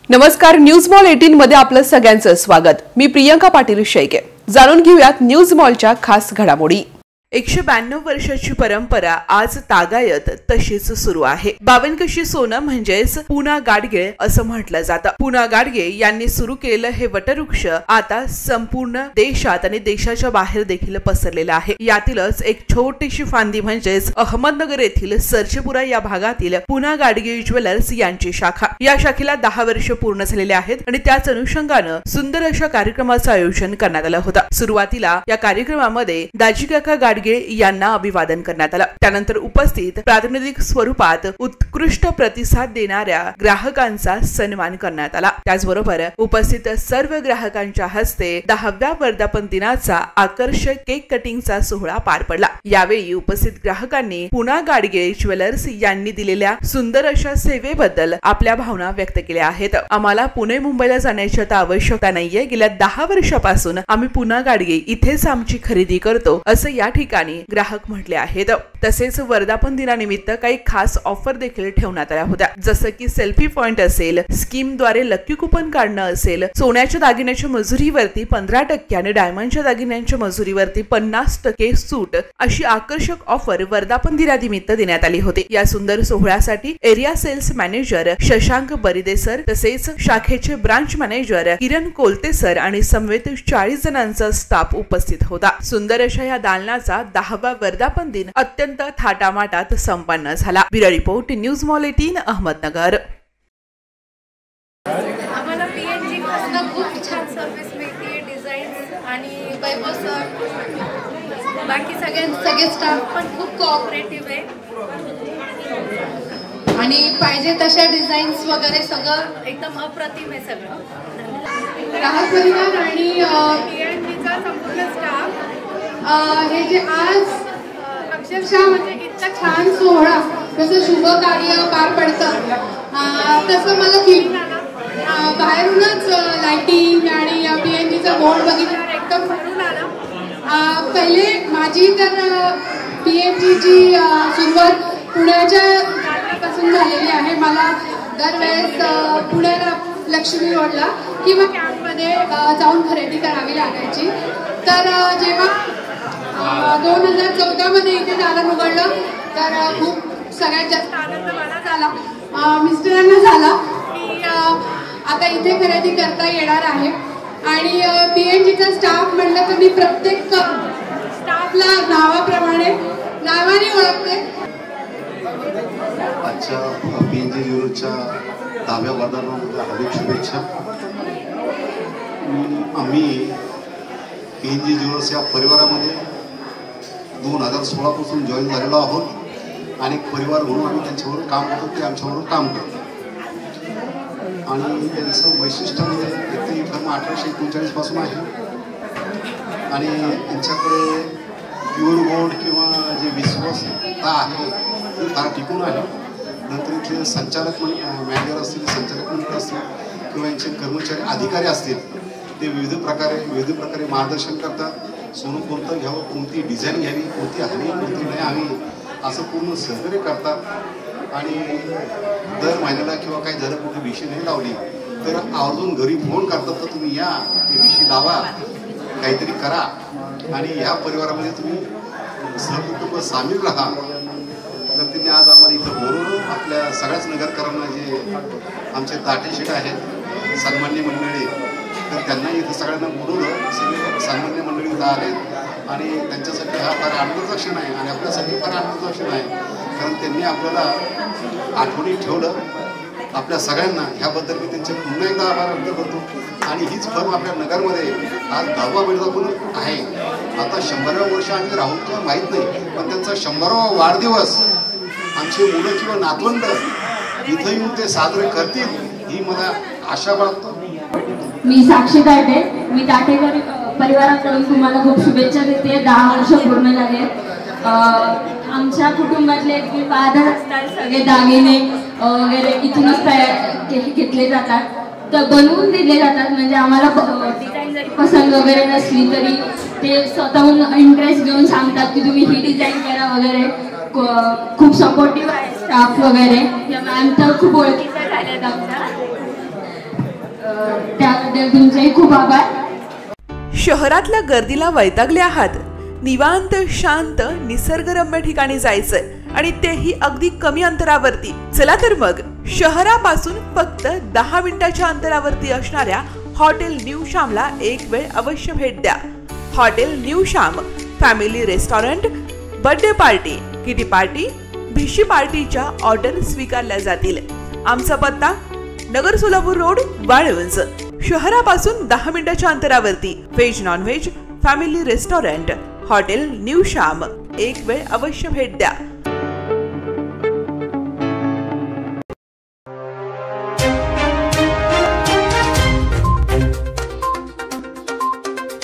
नमस्कार, news mall 18 मध्ये आपलं सगळ्यांचं स्वागत। मी प्रियंका पाटील शेळके। जाणून घेऊयात न्यूज मॉलच्या खास घडामोडी। 192 वर्षाची परंपरा आज तागायत तशीच सुरू आहे। 52 कशी सोनं म्हणजेच पुना गाडगे असं म्हटलं जातं। पुना गाडगे यांनी सुरू केलेलं हे वटवृक्ष आता संपूर्ण देशात आणि देशाच्या बाहेर देखील पसरलेलं आहे। यातीलच एक छोटीशी फांदी म्हणजेच अहमदनगर येथील सरचेपुरा या भागातील पुना गाडगे ज्वेलर्स यांची शाखा। या शाखेला 10 वर्ष पूर्ण झालेले आहेत आणि त्याच अनुषंगानं सुंदर अशा कार्यक्रमाचं आयोजन करण्यात आलं होतं। सुरुवातीला या कार्यक्रमामध्ये दाजीकाका गाडगे यांना अभिवादन करण्यात आलं। त्यानंतर उपस्थित प्रातिनिधिक स्वरूपात उत्कृष्ट प्रतिसाद देणाऱ्या ग्राहकांचा सन्मान करण्यात आला। त्याचबरोबर उपस्थित सर्व ग्राहकांच्या हस्ते 10व्या वर्धापन दिनाचा आकर्षक केक कटिंगचा सोहळा पार पडला। यावेळी उपस्थित ग्राहकांनी पुना गाडगे ज्वेलर्स यांनी दिलेल्या सुंदर अशा सेवेबद्दल आपल्या भावना व्यक्त केल्या आहेत। आम्हाला पुणे मुंबईला जाण्याची आता आवश्यकता नाहीये। गेल्या 10 वर्षापासून आम्ही पुना गाडगे इथेच आमची खरेदी करतो असं या ठिकाणी ग्राहक म्हटले आहेत। तसेच वर्धापन दिनानिमित्त काही खास ऑफर देखील ठेवण्यात आल्या होत्या, जसं की सेल्फी पॉइंट असेल, स्कीम द्वारे लकी कुपन काढणं असेल, सोन्याच्या दागिन्याच्या मजुरीवरती 15% आणि डायमंडच्या दागिन्यांच्या मजुरीवरती 50% सूट अशी आकर्षक ऑफर वर्धापन दिनानिमित्त देण्यात आली होती। या सुंदर सोहळ्यासाठी area sales manager Shashank Baride sir, तसेच शाखेचे branch manager Kiran Kolte sir आणि समवेत 40 जणांचा स्टाफ उपस्थित होता। सुंदर अशा या दालनाचा 10वा वर्धापन दिन अत्यंत थाटामाटात संपन्न झाला। Bureau report, news mall 18 Ahmednagar. आम्हाला पीएनजी पासून खूप छान सर्व्हिस मिळते, डिझाईन्स आणि वैभव सर बाकी सगळे स्टाफ पण खूप कोऑपरेटिव्ह आहे आणि पाहिजे तशा डिझाईन्स वगैरे सगळं एकदम अप्रतिम आहे। सगळं ग्राहक परिवार आणि पीएनजीचा संपूर्ण स्टाफ हे जे आज अक्षरशः म्हणजे इतका छान सोहळा जसं शुभ कार्य पार पडतं तसं मला फील झालं। बाहेरूनच लाइटिंग आणि पीएनजीचा बोर्ड बघितल्यावर एकदम भरून आलं। पहिले माझी तर पीएनजीची सुरुवात पुण्याच्या पासून झालेली आहे। मला दरवेळेस पुण्याला लक्ष्मी रोडला किंवा कॅम्पमध्ये जाऊन खरेदी करावी लागायची। तर जेव्हा 2014 मध्ये इथे दालन उघडलं तर खूप सगळ्यात जास्त आनंद मला झाला, मिस्टरांना झाला की आता इथे खरेदी करता येणार आहे। आणि पीएनजीचा स्टाफ म्हणलं तर मी प्रत्येक स्टाफला नावाने ओळखते। आजच्या पीएनजी ज्वेलर्सच्या 10व्या वर्धापनाबद्दल हार्दिक शुभेच्छा। आम्ही पीएनजी ज्वेलर्स या परिवारामध्ये 2016 पासून जॉईन झालेलो आहोत आणि परिवार म्हणून आम्ही त्यांच्याबरोबर काम करतो, ते आमच्याबरोबर काम करतो। आणि त्यांचं वैशिष्ट्य म्हणजे ही फर्म 1839 पासून आहे आणि त्यांच्याकडे प्युअर गोल्ड किंवा जे विश्वासता आहे ती फार टिकून आहे। नंतर इथले संचालक मॅनेजर असतील, संचालक मंडळ असतील किंवा यांचे कर्मचारी अधिकारी असतील, ते विविध प्रकारे मार्गदर्शन करतात। सोनं कोणतं घ्यावं, कोणती डिझाईन घ्यावी, कोणती हवी, कोणती नाही हवी असं पूर्ण सहकार्य करतात। आणि दर महिन्याला किंवा काही झालं कुठे विषय नाही लावली तर आवर्जून घरी फोन करतात, तर तुम्ही या, ते विषय लावा, काहीतरी करा आणि ह्या परिवारामध्ये तुम्ही सहकुटुंब सामील राहा। तर त्यांनी आज आम्हाला इथं बोलवलं। आपल्या सगळ्याच नगरकरांना जे आमचे दाटे शेट आहेत सन्मान्य मंडळी, तर त्यांना इथं सगळ्यांना बोलवलं। सगळे सन्मान्य मंडळी इथं आले आणि त्यांच्यासाठी हा फार आनंदाचा क्षण आहे आणि आपल्यासाठी फार आनंदाचा क्षण आहे, कारण त्यांनी आपल्याला आठवणी ठेवलं आपल्या सगळ्यांना। ह्याबद्दल मी त्यांचे पुन्हा एकदा आभार व्यक्त करतो। आणि हीच फर्म आपल्या नगरमध्ये आज 10वा वर्धापन आहे। आता 100व्या वर्ष आम्ही राहू किंवा माहीत नाही, पण त्यांचा 100वा वाढदिवस आमचे मुलं किंवा नातवंड इथं येऊन ते साजरे करतील ही मला आशा बाळगतो। मी साक्षी दाटे, मी दाटेकर परिवाराकडून तुम्हाला खूप शुभेच्छा देते। 10 वर्ष पूर्ण झाले। आमच्या कुटुंबातले एक वादळ असतात, सगळे दागिने वगैरे इथूनच तयार घेतले जातात, तर बनवून दिले जातात। म्हणजे आम्हाला डिझाईन जरी पसंत वगैरे नसली तरी ते स्वतःहून इंटरेस्ट घेऊन सांगतात की तुम्ही ही डिझाईन करा वगैरे। खूप सपोर्टिव्ह आहे स्टाफ वगैरे। मॅम तर खूप ओळखीच्या झाल्यात आमच्या। त्याबद्दल तुमचेही खूप आभार. शहरातल्या गर्दीला वैतागले आहात? निवांत शांत निसर्गरम्य ठिकाणी जायचंय आणि तेही अगदी कमी अंतरावरती. चला तर मग शहरापासून फक्त 10 मिनिटाच्या अंतरावरती असणाऱ्या हॉटेल न्यू श्यामला एक वेळ अवश्य भेट द्या. Hotel new Shyam family restaurant, birthday party, kitty party, भिशी पार्टीच्या ऑर्डर स्वीकारल्या जातील. आमचा पत्ता नगर सोलापूर रोड, वाळुंज. शहरापासून 10 मिनिटाच्या अंतरावरती veg non veg family restaurant hotel new Shyam. एक वेळ अवश्य भेट द्या.